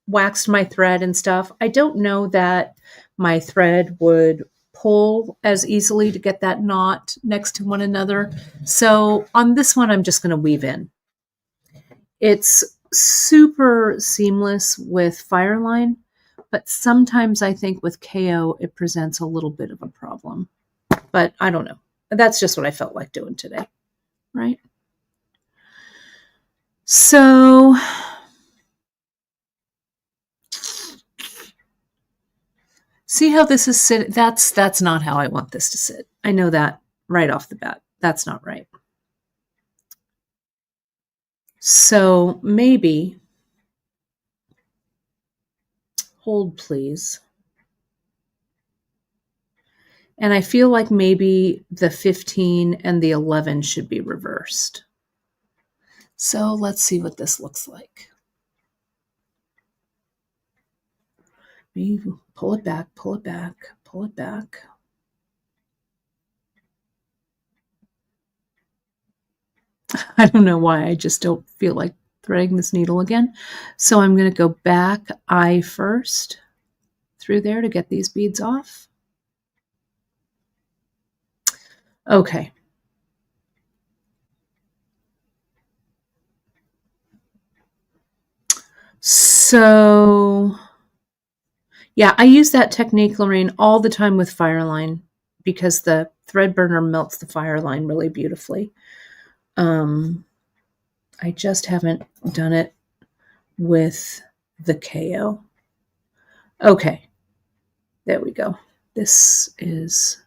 waxed my thread and stuff, I don't know that my thread would pull as easily to get that knot next to one another. So on this one, I'm just going to weave in. It's super seamless with Fireline, but sometimes I think with KO, it presents a little bit of a problem. But I don't know. That's just what I felt like doing today, right? So see how this is sitting? That's not how I want this to sit. I know that right off the bat. That's not right. So maybe, hold please. And I feel like maybe the 15 and the 11 should be reversed. So let's see what this looks like. Pull it back, pull it back, pull it back. I don't know why, I just don't feel like threading this needle again. So I'm going to go back eye first through there to get these beads off. Okay. So yeah, I use that technique, Lorraine, all the time with Fireline because the thread burner melts the Fireline really beautifully. I just haven't done it with the KO. Okay, there we go. This is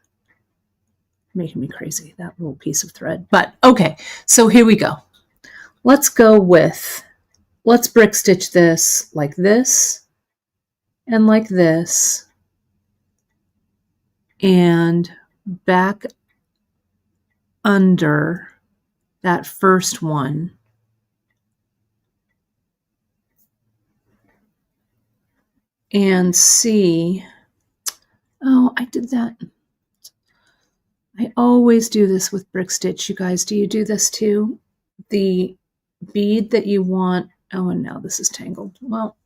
making me crazy, that little piece of thread. But okay, so here we go. Let's go with, let's brick stitch this like this and like this and back under that first one. And see, oh, I did that. I always do this with brick stitch, you guys. Do you do this too? The bead that you want, oh, and now this is tangled. Well,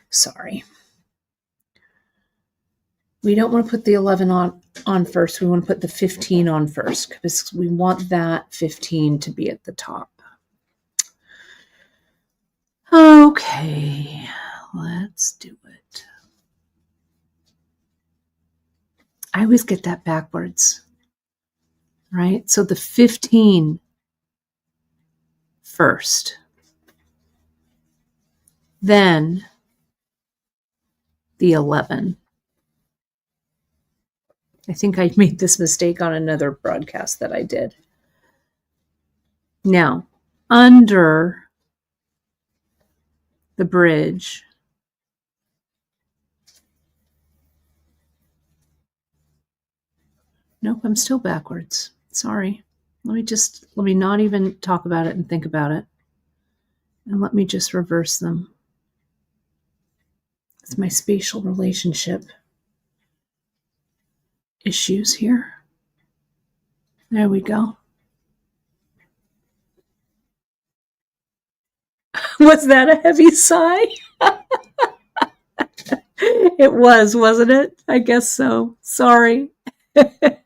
sorry. We don't want to put the 11 on first. We want to put the 15 on first because we want that 15 to be at the top. Okay, let's do it. I always get that backwards, right? So the 15 first, then the 11. I think I made this mistake on another broadcast that I did. Now, under the bridge, nope, I'm still backwards. Sorry. Let me not even talk about it and think about it. And let me just reverse them. It's my spatial relationship issues here. There we go. Was that a heavy sigh? It was, wasn't it? I guess so. Sorry. I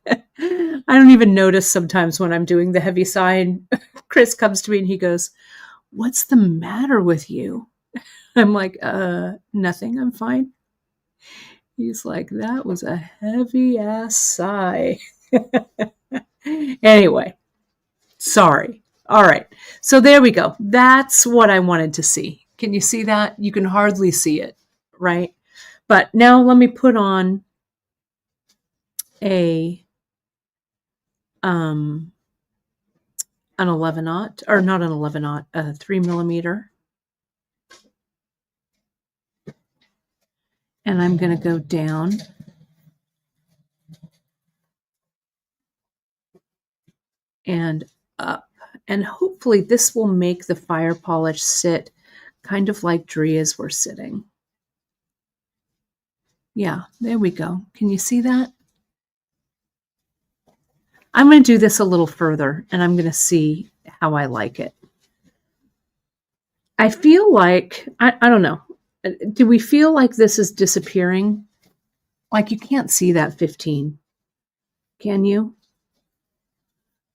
don't even notice sometimes when I'm doing the heavy sigh and Chris comes to me and he goes, "What's the matter with you?" I'm like, nothing, I'm fine. He's like, "That was a heavy ass sigh." Anyway, sorry. All right. So there we go. That's what I wanted to see. Can you see that? You can hardly see it, right? But now let me put on an 11-aught, or not an 11-aught, a 3mm. And I'm going to go down and up. And hopefully this will make the fire polish sit kind of like Dria's were sitting. Yeah, there we go. Can you see that? I'm going to do this a little further and I'm going to see how I like it. I feel like, I don't know. Do we feel like this is disappearing? Like you can't see that 15. Can you?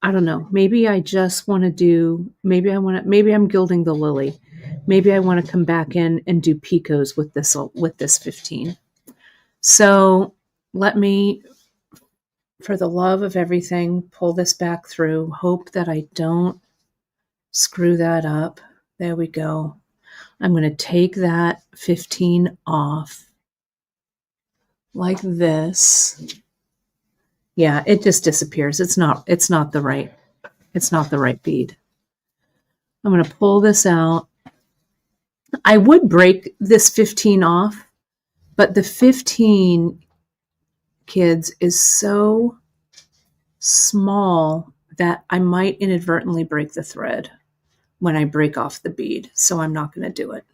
I don't know. Maybe I just want to do, maybe I'm gilding the lily. Maybe I want to come back in and do Picots with this 15. So let me, for the love of everything, pull this back through. Hope that I don't screw that up. There we go. I'm going to take that 15 off like this. Yeah, it just disappears. It's not the right bead. I'm going to pull this out. I would break this 15 off, but the 15, kids, is so small that I might inadvertently break the thread when I break off the bead. So I'm not going to do it.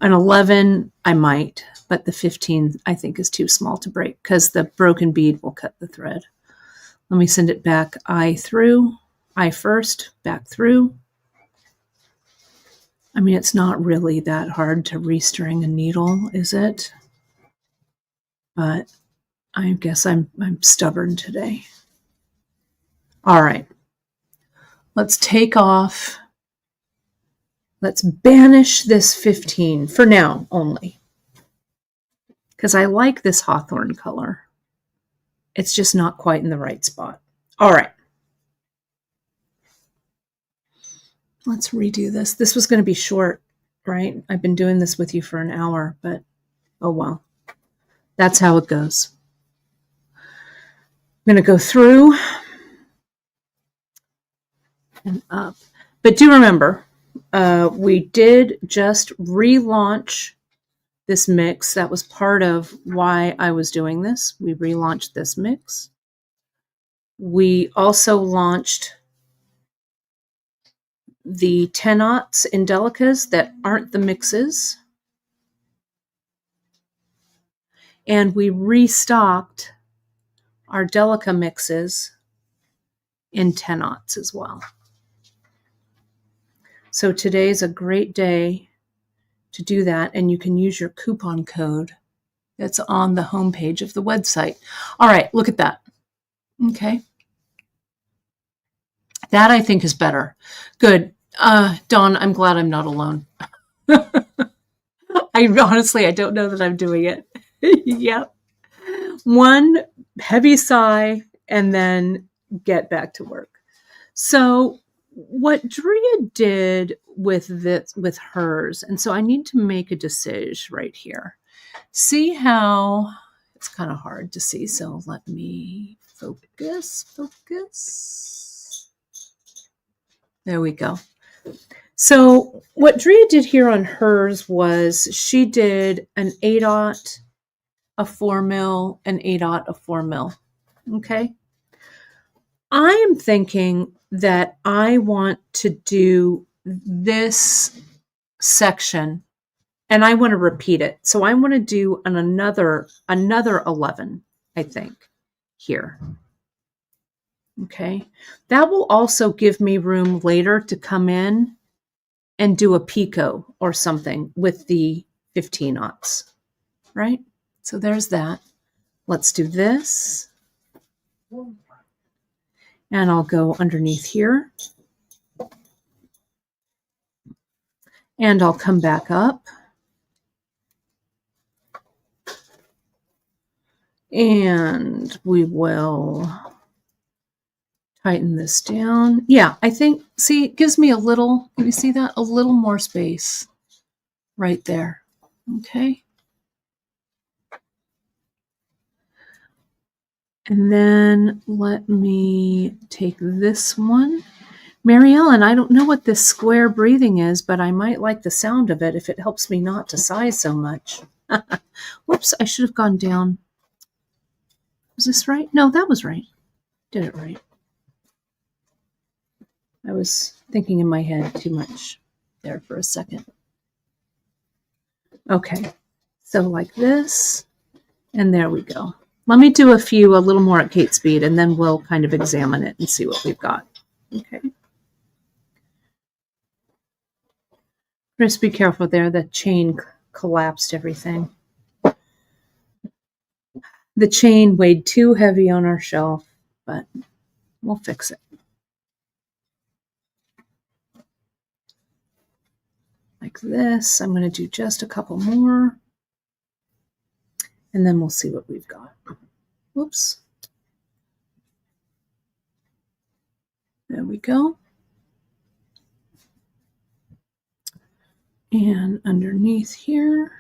An 11, I might, but the 15 I think is too small to break because the broken bead will cut the thread. Let me send it back eye first, back through. I mean, it's not really that hard to restring a needle, is it? But I guess I'm stubborn today. All right. Let's take off. Let's banish this 15 for now only. Because I like this hawthorn color. It's just not quite in the right spot. All right. Let's redo this. This was going to be short, right? I've been doing this with you for an hour, but oh well. That's how it goes. I'm going to go through and up. But do remember, we did just relaunch this mix. That was part of why I was doing this. We relaunched this mix. We also launched the 10-aughts in Delicas that aren't the mixes. And we restocked our Delica mixes in 10-aughts as well. So today's a great day to do that, and you can use your coupon code that's on the homepage of the website. All right, look at that. Okay. That I think is better. Good. Dawn, I'm glad I'm not alone. I don't know that I'm doing it. Yep. One heavy sigh and then get back to work. So what Drea did with hers, and so I need to make a decision right here. See how it's kind of hard to see, so let me focus. There we go. So what Drea did here on hers was she did an 8-aught, a 4mm, an 8-aught, a 4mm. Okay. I am thinking that I want to do this section, and I want to repeat it. So I want to do another 11, I think, here. Okay. That will also give me room later to come in and do a Picot or something with the 15-aughts, right? So there's that. Let's do this. And I'll go underneath here. And I'll come back up. And we will tighten this down. Yeah, I think, see, it gives me a little, can you see that? A little more space right there. Okay. And then let me take this one. Mary Ellen, I don't know what this square breathing is, but I might like the sound of it if it helps me not to sigh so much. Whoops, I should have gone down. Was this right? No, that was right. Did it right. I was thinking in my head too much there for a second. Okay, so like this, and there we go. Let me do a little more at Kate speed, and then we'll kind of examine it and see what we've got. Okay. Just be careful there. The chain collapsed everything. The chain weighed too heavy on our shelf, but we'll fix it. Like this. I'm going to do just a couple more. And then we'll see what we've got. Whoops. There we go. And underneath here.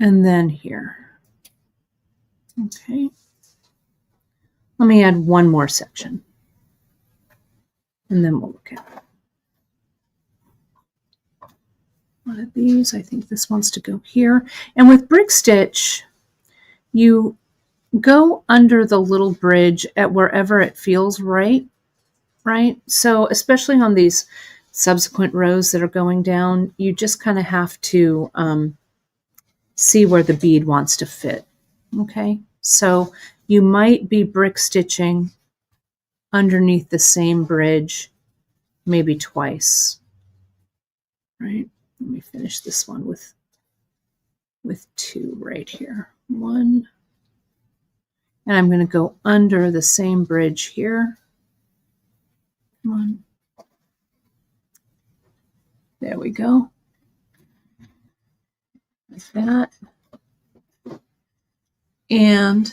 And then here. Okay. Let me add one more section. And then we'll look at it. One of these, I think this wants to go here. And with brick stitch, you go under the little bridge at wherever it feels right? So especially on these subsequent rows that are going down, you just kind of have to see where the bead wants to fit. Okay, so you might be brick stitching underneath the same bridge maybe twice, right? Let me finish this one with two right here. One. And I'm going to go under the same bridge here. Come on. There we go. Like that. And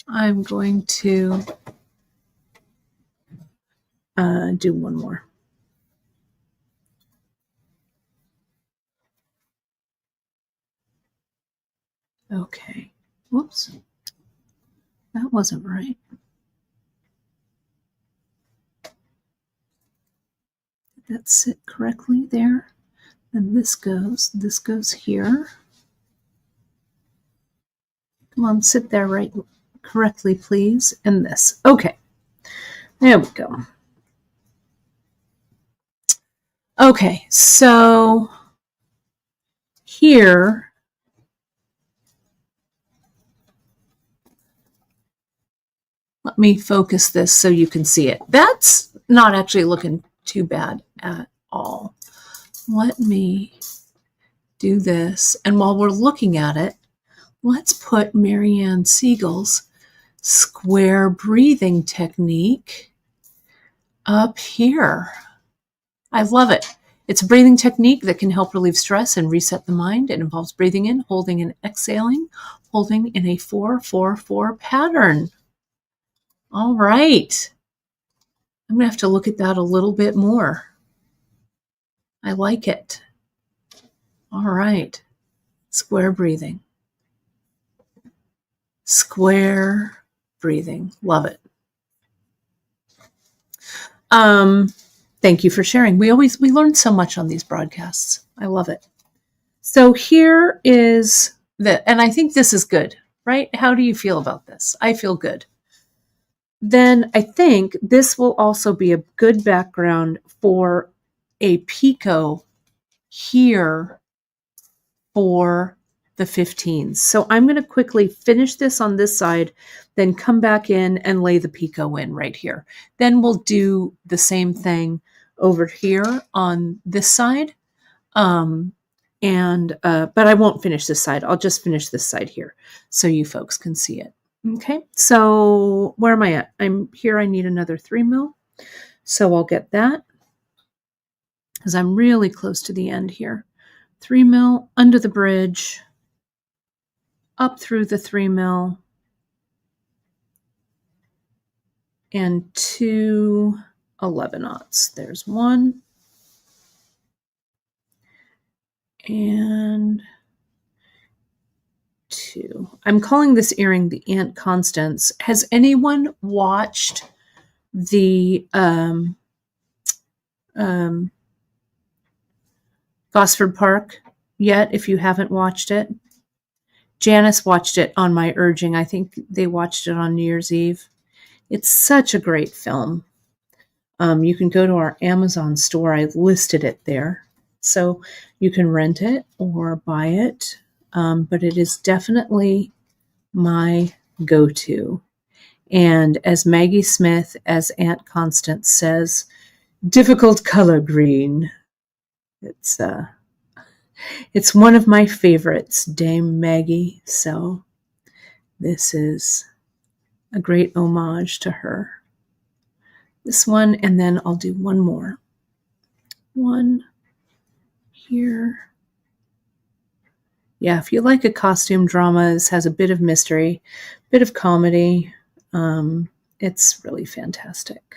I'm going to do one more. Okay. Whoops. That wasn't right. Did that sit correctly there? And this goes here. Come on, sit there right correctly, please. And this. Okay. There we go. Okay, so here let me focus this so you can see it. That's not actually looking too bad at all. Let me do this. And while we're looking at it, let's put Marianne Siegel's square breathing technique up here. I love it. It's a breathing technique that can help relieve stress and reset the mind. It involves breathing in, holding and exhaling, holding in a 4-4-4 pattern. All right. I'm going to have to look at that a little bit more. I like it. All right. Square breathing. Square breathing. Love it. Thank you for sharing. We learn so much on these broadcasts. I love it. So here is and I think this is good. right? How do you feel about this? I feel good. Then I think this will also be a good background for a Picot here for the 15s. So I'm going to quickly finish this on this side, then come back in and lay the Picot in right here. Then we'll do the same thing over here on this side. But I won't finish this side. I'll just finish this side here so you folks can see it. Okay, so where am I at? I'm here. I need another 3 mil. So I'll get that because I'm really close to the end here. 3 mil under the bridge, up through the 3 mil, and 2 11/aughts. There's 1 and 2. I'm calling this earring the Aunt Constance. Has anyone watched the Gosford Park yet? If you haven't watched it, Janice watched it on my urging. I think they watched it on New Year's Eve. It's such a great film. You can go to our Amazon store. I listed it there. So you can rent it or buy it. But it is definitely my go-to. And as Maggie Smith, as Aunt Constance says, difficult color green. It's one of my favorites, Dame Maggie. So this is a great homage to her. This one, and then I'll do one more. One here. Yeah, if you like a costume drama, this has a bit of mystery, bit of comedy. It's really fantastic.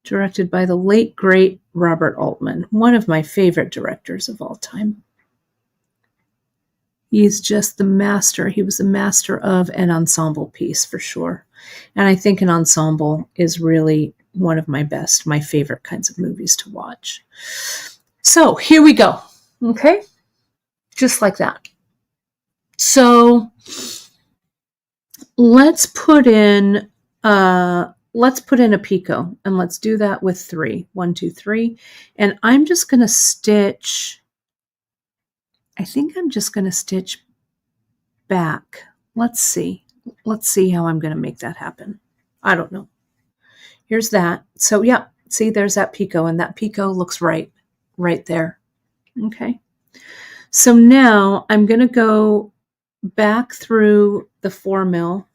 Directed by the late, great Robert Altman, one of my favorite directors of all time. He's just the master. He was the master of an ensemble piece for sure. And I think an ensemble is really one of my best, my favorite kinds of movies to watch. So here we go. Okay. Just like that. So let's put in a Picot, and let's do that with 3. 1, 2, 3. And I'm just going to stitch. I think I'm just going to stitch back. Let's see. Let's see how I'm going to make that happen. I don't know. Here's that. So yeah, see, there's that Picot, and that Picot looks right there. Okay. So now I'm going to go back through the 4 mil.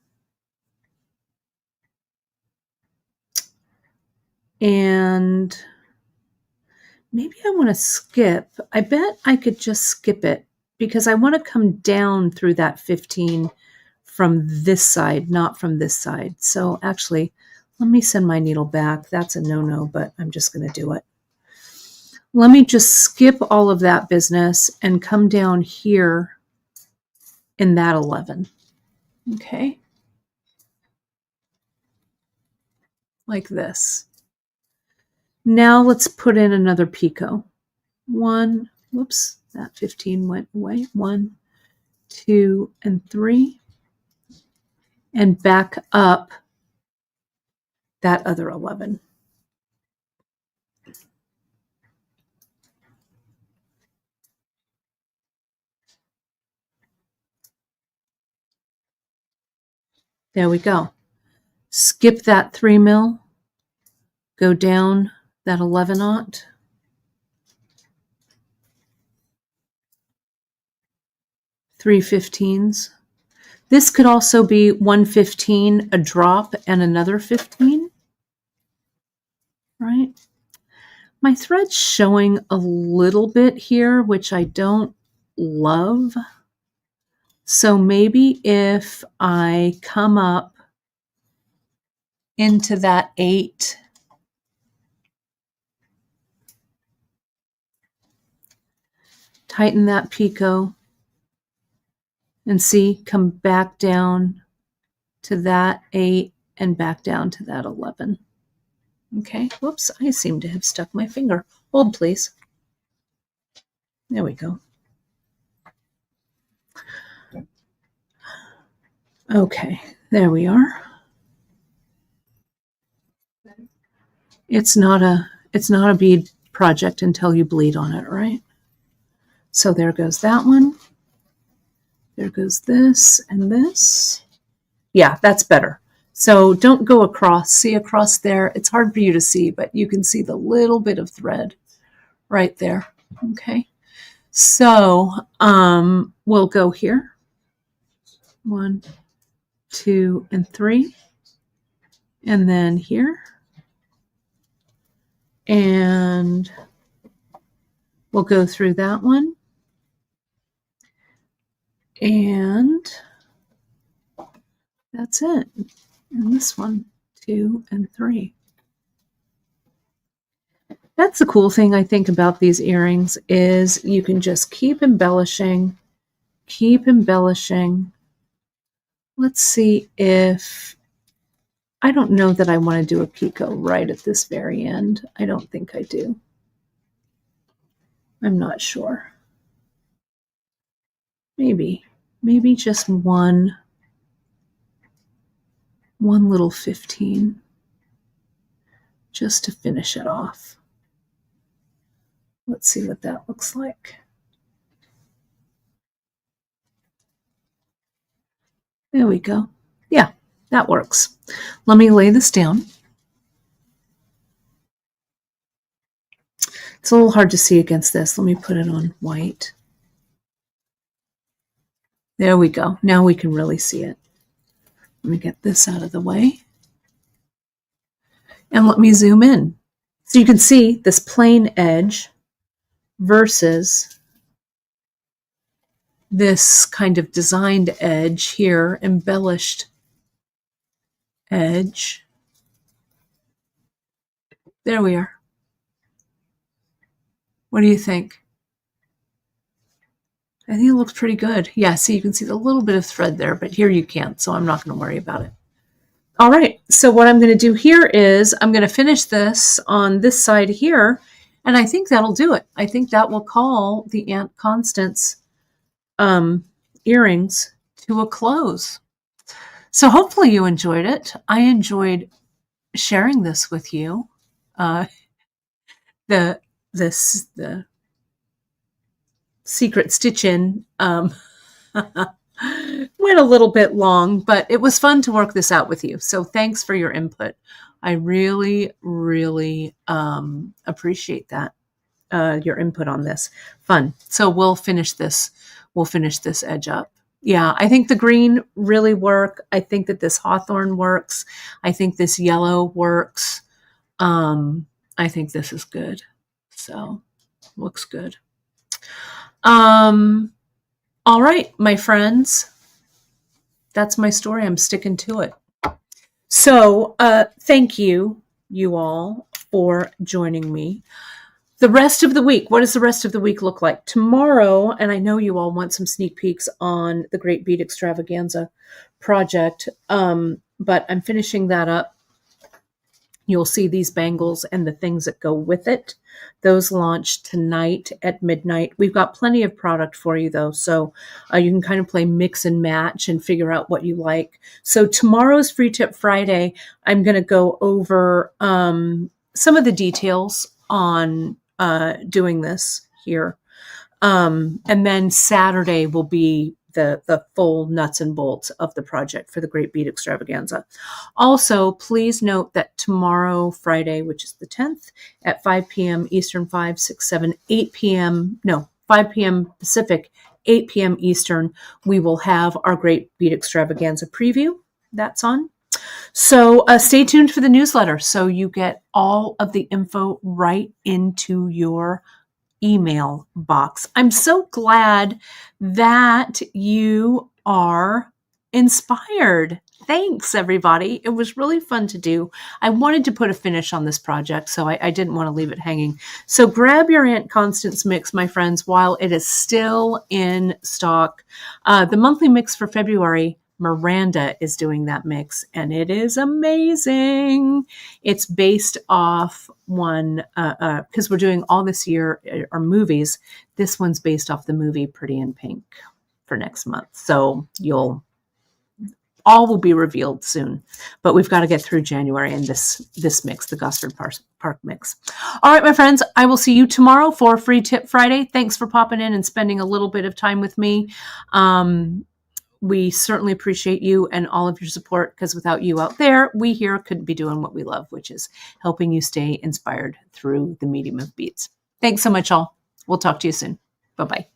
And maybe I want to skip. I bet I could just skip it because I want to come down through that 15 from this side, not from this side. So actually, let me send my needle back. That's a no-no, but I'm just going to do it. Let me just skip all of that business and come down here in that 11. Okay. Like this. Now let's put in another Picot. 1, whoops, that 15 went away. 1, 2, and 3. And back up that other 11. There we go. Skip that 3 mil. Go down that 11/aught. Three 15s. This could also be 1 15, a drop, and another 15. Right? My thread's showing a little bit here, which I don't love. So maybe if I come up into that 8, tighten that Picot, and see, come back down to that 8 and back down to that 11. Okay, whoops, I seem to have stuck my finger. Hold, please. There we go. Okay, there we are. It's not a bead project until you bleed on it, right? So there goes that one. There goes this and this. Yeah, that's better. So don't go across. See across there? It's hard for you to see, but you can see the little bit of thread right there. Okay. So we'll go here. 1, 2, and 3. And then here. And we'll go through that one. And that's it. And this one, 2 and 3. That's the cool thing I think about these earrings is you can just keep embellishing, keep embellishing. Let's see if, I don't know that I want to do a Picot right at this very end. I don't think I do. I'm not sure. Maybe just one little 15 just to finish it off. Let's see what that looks like. There we go. Yeah, that works. Let me lay this down. It's a little hard to see against this. Let me put it on white. There we go. Now we can really see it. Let me get this out of the way. And let me zoom in. So you can see this plain edge versus this kind of designed edge here, embellished edge. There we are. What do you think? I think it looks pretty good. Yeah, see, you can see the little bit of thread there, but here you can't, so I'm not going to worry about it. All right, so what I'm going to do here is I'm going to finish this on this side here, and I think that'll do it. I think that will call the Aunt Constance earrings to a close. So hopefully you enjoyed it. I enjoyed sharing this with you. The secret stitch-in went a little bit long, but it was fun to work this out with you. So thanks for your input. I really, really appreciate that, your input on this. Fun. So we'll finish this. We'll finish this edge up. Yeah, I think the green really work. I think that this hawthorn works. I think this yellow works. I think this is good. So looks good. All right, my friends, that's my story. I'm sticking to it. So thank you all, for joining me. The rest of the week, what does the rest of the week look like? Tomorrow, and I know you all want some sneak peeks on the Great Bead Extravaganza project, but I'm finishing that up. You'll see these bangles and the things that go with it. Those launch tonight at midnight. We've got plenty of product for you, though, so you can kind of play mix and match and figure out what you like. So tomorrow's Free Tip Friday, I'm going to go over some of the details on doing this here. And then Saturday will be the full nuts and bolts of the project for the Great Bead Extravaganza. Also, please note that tomorrow, Friday, which is the 10th, at 5 p.m. Eastern, 5, 6, 7, 8 p.m., no, 5 p.m. Pacific, 8 p.m. Eastern, we will have our Great Bead Extravaganza preview. That's on. So stay tuned for the newsletter so you get all of the info right into your email box. I'm so glad that you are inspired. Thanks, everybody. It was really fun to do. I wanted to put a finish on this project, so I didn't want to leave it hanging. So grab your Aunt Constance mix, my friends, while it is still in stock. The monthly mix for February, Miranda is doing that mix, and it is amazing. It's based off one, because we're doing all this year are movies. This one's based off the movie Pretty in Pink for next month. So all will be revealed soon, but we've got to get through January and this mix, the Gosford Park mix. All right, my friends, I will see you tomorrow for Free Tip Friday. Thanks for popping in and spending a little bit of time with me. We certainly appreciate you and all of your support, because without you out there, we here couldn't be doing what we love, which is helping you stay inspired through the medium of beads. Thanks so much, all. We'll talk to you soon. Bye-bye.